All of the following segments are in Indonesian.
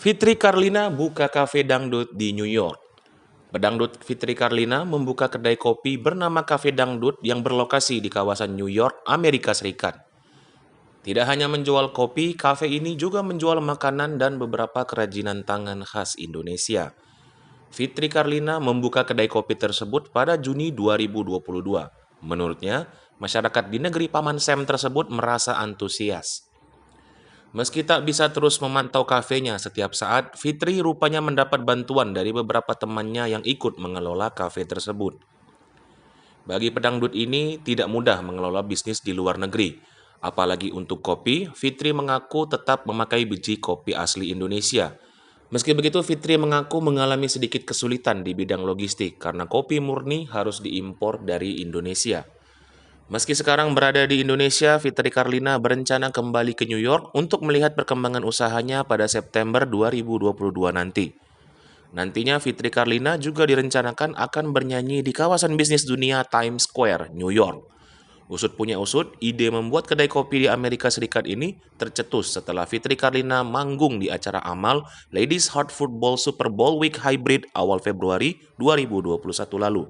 Fitri Karlina buka kafe dangdut di New York. Pedangdut Fitri Karlina membuka kedai kopi bernama Cafe Dangdut yang berlokasi di kawasan New York, Amerika Serikat. Tidak hanya menjual kopi, kafe ini juga menjual makanan dan beberapa kerajinan tangan khas Indonesia. Fitri Karlina membuka kedai kopi tersebut pada Juni 2022. Menurutnya, masyarakat di negeri Paman Sam tersebut merasa antusias. Meski tak bisa terus memantau kafenya setiap saat, Fitri rupanya mendapat bantuan dari beberapa temannya yang ikut mengelola kafe tersebut. Bagi pedangdut ini, tidak mudah mengelola bisnis di luar negeri. Apalagi untuk kopi, Fitri mengaku tetap memakai biji kopi asli Indonesia. Meski begitu, Fitri mengaku mengalami sedikit kesulitan di bidang logistik karena kopi murni harus diimpor dari Indonesia. Meski sekarang berada di Indonesia, Fitri Karlina berencana kembali ke New York untuk melihat perkembangan usahanya pada September 2022 nanti. Nantinya Fitri Karlina juga direncanakan akan bernyanyi di kawasan bisnis dunia Times Square, New York. Usut punya usut, ide membuat kedai kopi di Amerika Serikat ini tercetus setelah Fitri Karlina manggung di acara amal Ladies Heart Football Super Bowl Week Hybrid awal Februari 2021 lalu.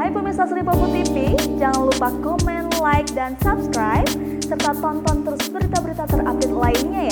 Hai pemirsa Sri Popo TV, jangan lupa komen, like, dan subscribe, serta tonton terus berita-berita terupdate lainnya ya.